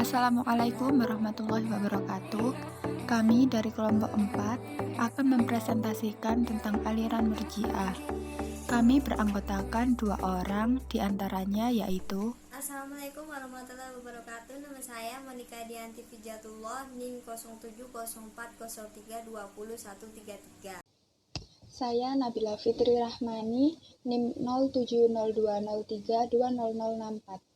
Assalamualaikum warahmatullahi wabarakatuh. Kami dari kelompok 4 akan mempresentasikan tentang aliran Murji'ah. Kami beranggotakan 2 orang, diantaranya yaitu Assalamualaikum warahmatullahi wabarakatuh. Nama saya Monika Dianti Fijatullah, NIM 070403201133. Saya Nabila Fitri Rahmani, NIM 070203200064.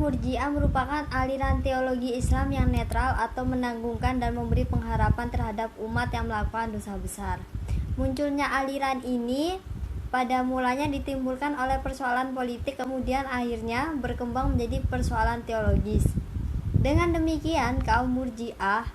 Murji'ah merupakan aliran teologi Islam yang netral atau menanggungkan dan memberi pengharapan terhadap umat yang melakukan dosa besar. Munculnya aliran ini pada mulanya ditimbulkan oleh persoalan politik, kemudian akhirnya berkembang menjadi persoalan teologis. Dengan demikian, kaum Murji'ah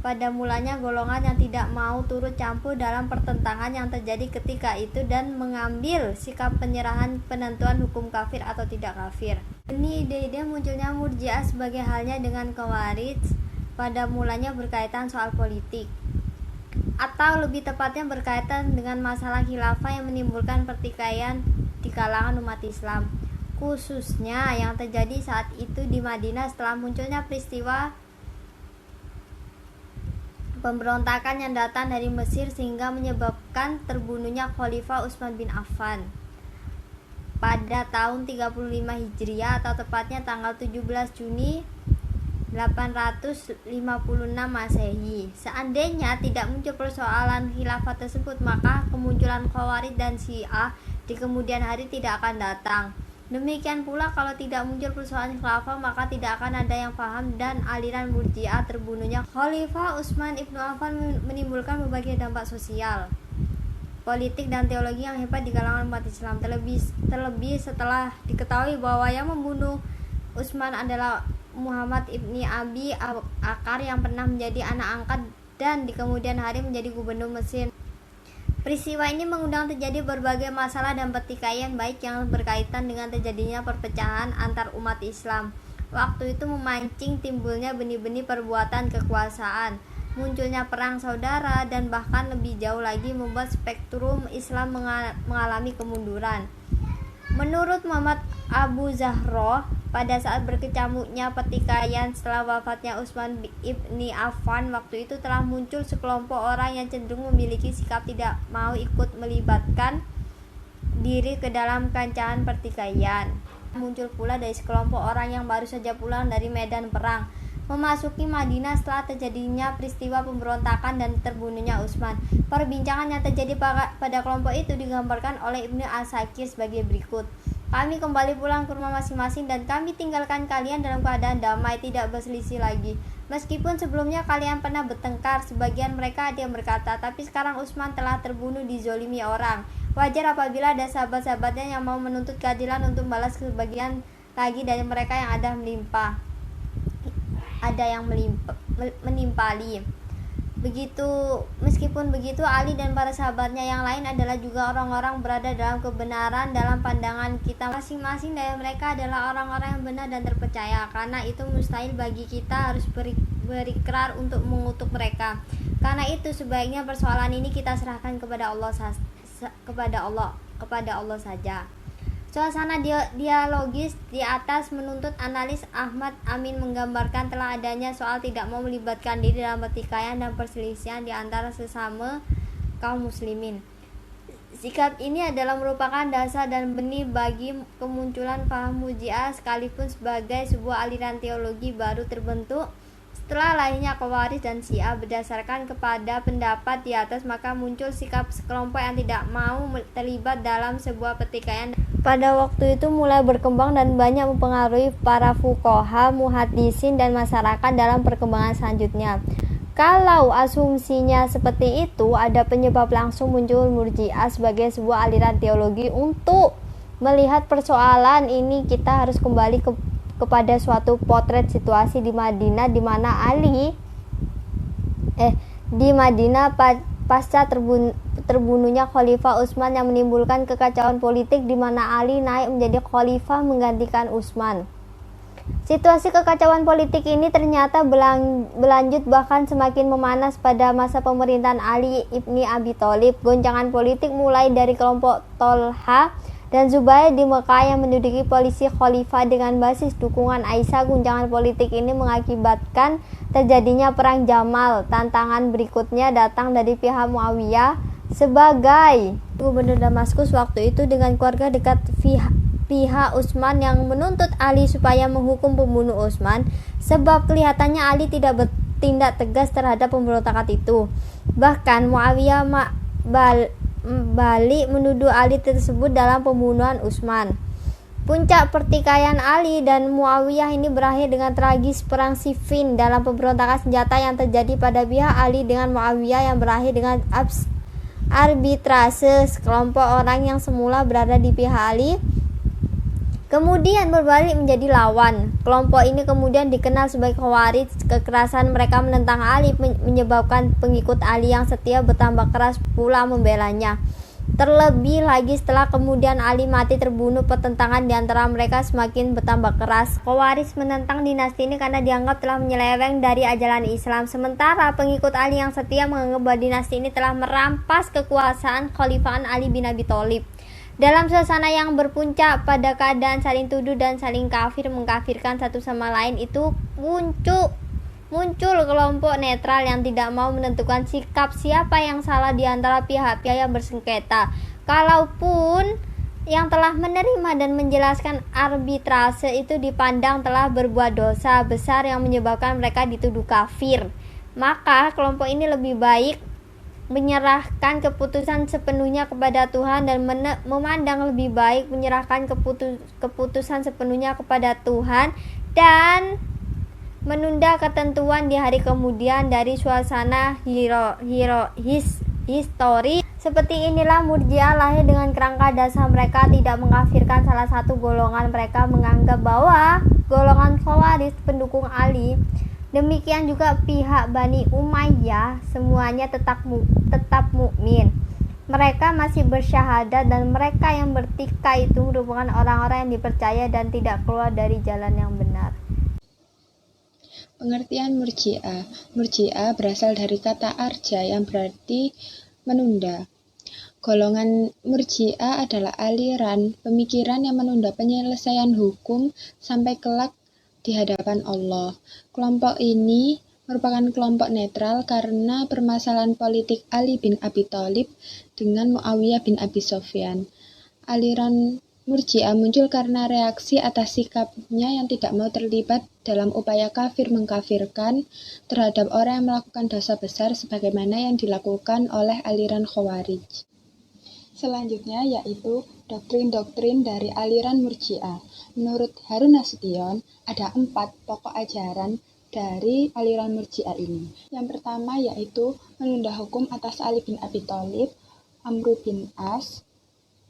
pada mulanya golongan yang tidak mau turut campur dalam pertentangan yang terjadi ketika itu dan mengambil sikap penyerahan penentuan hukum kafir atau tidak kafir. Ini ide-ide munculnya Murji'ah sebagai halnya dengan Khawarij pada mulanya berkaitan soal politik, atau lebih tepatnya berkaitan dengan masalah khilafah yang menimbulkan pertikaian di kalangan umat Islam, khususnya yang terjadi saat itu di Madinah setelah munculnya peristiwa pemberontakan yang datang dari Mesir sehingga menyebabkan terbunuhnya Khalifah Utsman bin Affan pada tahun 35 Hijriah atau tepatnya tanggal 17 Juni 856 Masehi. Seandainya tidak muncul persoalan khilafah tersebut, maka kemunculan Khawarij dan Syiah di kemudian hari tidak akan datang. Demikian pula kalau tidak muncul persoalan khilafah, maka tidak akan ada yang paham dan aliran Murji'ah. Terbunuhnya Khalifah Utsman ibnu Affan menimbulkan berbagai dampak sosial, politik dan teologi yang hebat di kalangan umat Islam. Terlebih setelah diketahui bahwa yang membunuh Utsman adalah Muhammad ibni Abi Akar yang pernah menjadi anak angkat dan di kemudian hari menjadi gubernur Mesir. Peristiwa ini mengundang terjadi berbagai masalah dan pertikaian, baik yang berkaitan dengan terjadinya perpecahan antar umat Islam. Waktu itu memancing timbulnya benih-benih perbuatan kekuasaan, munculnya perang saudara, dan bahkan lebih jauh lagi membuat spektrum Islam mengalami kemunduran. Menurut Muhammad Abu Zahroh, pada saat berkecamuknya pertikaian setelah wafatnya Utsman ibni Affan, waktu itu telah muncul sekelompok orang yang cenderung memiliki sikap tidak mau ikut melibatkan diri ke dalam kancahan pertikaian. Muncul pula dari sekelompok orang yang baru saja pulang dari medan perang, memasuki Madinah setelah terjadinya peristiwa pemberontakan dan terbunuhnya Utsman. Perbincangan yang terjadi pada kelompok itu digambarkan oleh Ibnu Asakir sebagai berikut. Kami kembali pulang ke rumah masing-masing dan kami tinggalkan kalian dalam keadaan damai, tidak berselisih lagi. Meskipun sebelumnya kalian pernah bertengkar, sebagian mereka ada yang berkata, tapi sekarang Utsman telah terbunuh dizolimi orang. Wajar apabila ada sahabat-sahabatnya yang mau menuntut keadilan untuk membalas sebagian lagi dari mereka yang ada yang menimpali. Meskipun begitu, Ali dan para sahabatnya yang lain adalah juga orang-orang berada dalam kebenaran dalam pandangan kita. Masing-masing dari mereka adalah orang-orang yang benar dan terpercaya. Karena itu mustahil bagi kita harus berikrar untuk mengutuk mereka. Karena itu sebaiknya persoalan ini kita serahkan kepada Allah saja. Suasana dialogis di atas menuntut analis Ahmad Amin menggambarkan telah adanya soal tidak mau melibatkan diri dalam pertikaian dan perselisihan di antara sesama kaum muslimin. Sikap ini adalah merupakan dasar dan benih bagi kemunculan paham Murji'ah sekalipun sebagai sebuah aliran teologi baru terbentuk setelah lahirnya Khawarij dan Syiah. Berdasarkan kepada pendapat di atas, maka muncul sikap sekelompok yang tidak mau terlibat dalam sebuah pertikaian. Pada waktu itu mulai berkembang dan banyak mempengaruhi para fuqaha, muhaddisin, dan masyarakat dalam perkembangan selanjutnya. Kalau asumsinya seperti itu, ada penyebab langsung muncul Murji'ah sebagai sebuah aliran teologi. Untuk melihat persoalan ini, kita harus kembali kepada suatu potret situasi di Madinah, di mana pasca terbunuhnya Khalifah Utsman yang menimbulkan kekacauan politik, di mana Ali naik menjadi khalifah menggantikan Utsman. Situasi kekacauan politik ini ternyata berlanjut bahkan semakin memanas pada masa pemerintahan Ali ibni Abi Thalib. Goncangan politik mulai dari kelompok Tolha dan Zubair di Mekah yang menduduki posisi khalifah dengan basis dukungan Aisyah. Guncangan politik ini mengakibatkan terjadinya Perang Jamal. Tantangan berikutnya datang dari pihak Muawiyah sebagai gubernur Damaskus waktu itu dengan keluarga dekat pihak Utsman yang menuntut Ali supaya menghukum pembunuh Utsman, sebab kelihatannya Ali tidak bertindak tegas terhadap pemberontakan itu. Bahkan Muawiyah balik menuduh Ali tersebut dalam pembunuhan Utsman. Puncak pertikaian Ali dan Muawiyah ini berakhir dengan tragis perang Siffin dalam pemberontakan senjata yang terjadi pada pihak Ali dengan Muawiyah yang berakhir dengan arbitrase sekelompok orang yang semula berada di pihak Ali kemudian berbalik menjadi lawan. Kelompok ini kemudian dikenal sebagai Khawarij. Kekerasan mereka menentang Ali menyebabkan pengikut Ali yang setia bertambah keras pula membelanya. Terlebih lagi setelah kemudian Ali mati terbunuh, pertentangan di antara mereka semakin bertambah keras. Khawarij menentang dinasti ini karena dianggap telah menyeleweng dari ajaran Islam. Sementara pengikut Ali yang setia menganggap bahwa dinasti ini telah merampas kekuasaan Khalifahan Ali bin Abi Thalib. Dalam suasana yang berpuncak pada keadaan saling tuduh dan saling mengkafirkan satu sama lain itu muncul kelompok netral yang tidak mau menentukan sikap siapa yang salah di antara pihak-pihak yang bersengketa. Kalaupun yang telah menerima dan menjelaskan arbitrase itu dipandang telah berbuat dosa besar yang menyebabkan mereka dituduh kafir, maka kelompok ini lebih baik menyerahkan keputusan sepenuhnya kepada Tuhan dan memandang lebih baik menyerahkan keputusan sepenuhnya kepada Tuhan dan menunda ketentuan di hari kemudian dari suasana histori. Seperti inilah Murji'ah lahir dengan kerangka dasar mereka tidak mengkafirkan salah satu golongan. Mereka menganggap bahwa golongan Khawarij pendukung Ali, demikian juga pihak Bani Umayyah, semuanya tetap mukmin. Mereka masih bersyahadat dan mereka yang bertikai itu merupakan orang-orang yang dipercaya dan tidak keluar dari jalan yang benar. Pengertian Murji'ah. Murji'ah berasal dari kata arja yang berarti menunda. Golongan Murji'ah adalah aliran pemikiran yang menunda penyelesaian hukum sampai kelak di hadapan Allah. Kelompok ini merupakan kelompok netral karena permasalahan politik Ali bin Abi Thalib dengan Muawiyah bin Abi Sufyan. Aliran Murji'ah muncul karena reaksi atas sikapnya yang tidak mau terlibat dalam upaya kafir mengkafirkan terhadap orang yang melakukan dosa besar sebagaimana yang dilakukan oleh aliran Khawarij. Selanjutnya yaitu doktrin-doktrin dari aliran Murji'ah. Menurut Harun Nasution, ada 4 pokok ajaran dari aliran Murji'ah ini. Yang pertama yaitu menunda hukum atas Ali bin Abi Thalib, Amr bin As,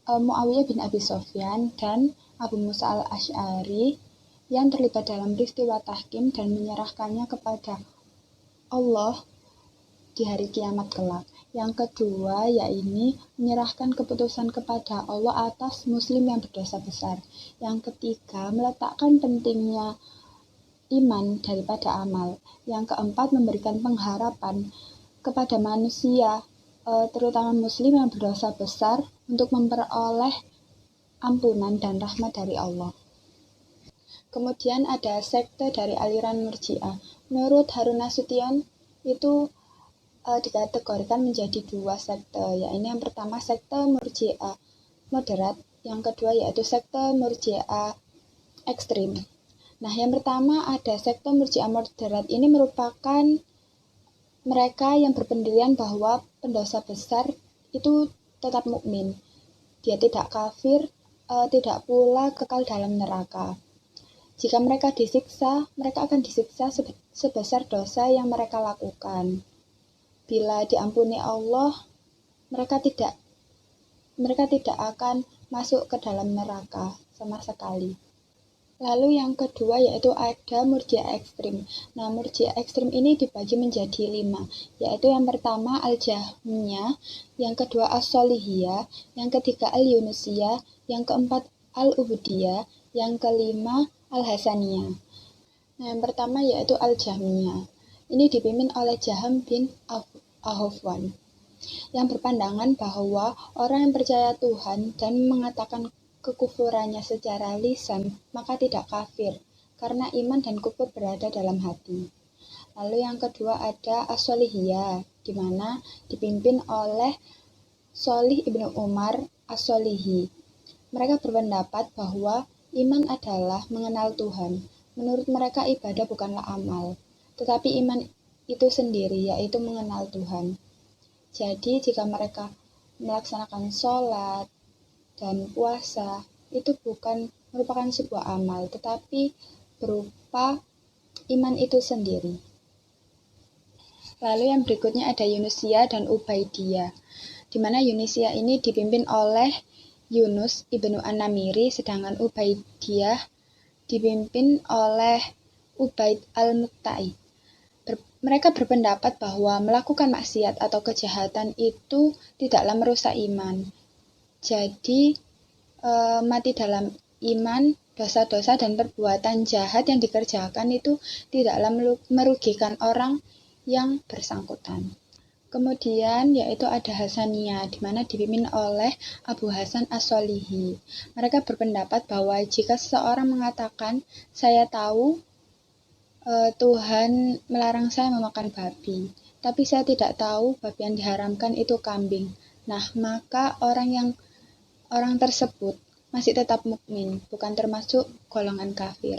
Muawiyah bin Abi Sufyan, dan Abu Musa al-Asy'ari yang terlibat dalam peristiwa tahkim dan menyerahkannya kepada Allah di hari kiamat kelak. Yang kedua yaitu menyerahkan keputusan kepada Allah atas muslim yang berdosa besar. Yang ketiga meletakkan pentingnya iman daripada amal. Yang keempat memberikan pengharapan kepada manusia, terutama muslim yang berdosa besar, untuk memperoleh ampunan dan rahmat dari Allah. Kemudian ada sekte dari aliran Murji'ah. Menurut Harun Nasution itu dikategorikan menjadi 2 sekte, yaitu yang pertama sekte Murji'ah moderat, yang kedua yaitu sekte Murji'ah ekstrim. Nah, yang pertama ada sekte Murji'ah moderat. Ini merupakan mereka yang berpendirian bahwa pendosa besar itu tetap mukmin. Dia tidak kafir, tidak pula kekal dalam neraka. Jika mereka disiksa, mereka akan disiksa sebesar dosa yang mereka lakukan. Bila diampuni Allah, mereka tidak akan masuk ke dalam neraka sama sekali. Lalu yang kedua yaitu ada Murji'ah ekstrim. Nah, Murji'ah ekstrim ini dibagi menjadi 5, yaitu yang pertama Al-Jahmiyah, yang kedua As-Solihiyah, yang ketiga Al-Yunusiyah, yang keempat Al-Ubudiyah, yang kelima Al-Hasaniyah. Nah, yang pertama yaitu Al-Jahmiyah. Ini dipimpin oleh Jaham bin Ahofwan, yang berpandangan bahwa orang yang percaya Tuhan dan mengatakan kekufurannya secara lisan, maka tidak kafir, karena iman dan kufur berada dalam hati. Lalu yang kedua ada as-solihiyah, di mana dipimpin oleh Sholih ibnu Umar as-Solihi. Mereka berpendapat bahwa iman adalah mengenal Tuhan. Menurut mereka ibadah bukanlah amal, tetapi iman itu sendiri, yaitu mengenal Tuhan. Jadi jika mereka melaksanakan sholat dan puasa, itu bukan merupakan sebuah amal, tetapi berupa iman itu sendiri. Lalu yang berikutnya ada Yunusia dan Ubaidiyah, di mana Yunusia ini dipimpin oleh Yunus ibnu An-Namiri, sedangkan Ubaidiyah dipimpin oleh Ubaid al-Muktai. Mereka berpendapat bahwa melakukan maksiat atau kejahatan itu tidaklah merusak iman. Jadi, mati dalam iman, dosa-dosa dan perbuatan jahat yang dikerjakan itu tidaklah merugikan orang yang bersangkutan. Kemudian yaitu ada Hasaniyah, di mana dipimpin oleh Abu Hasan as-Solihi. Mereka berpendapat bahwa jika seseorang mengatakan, saya tahu Tuhan melarang saya memakan babi, tapi saya tidak tahu babi yang diharamkan itu kambing. Nah, maka orang tersebut masih tetap mukmin, bukan termasuk golongan kafir.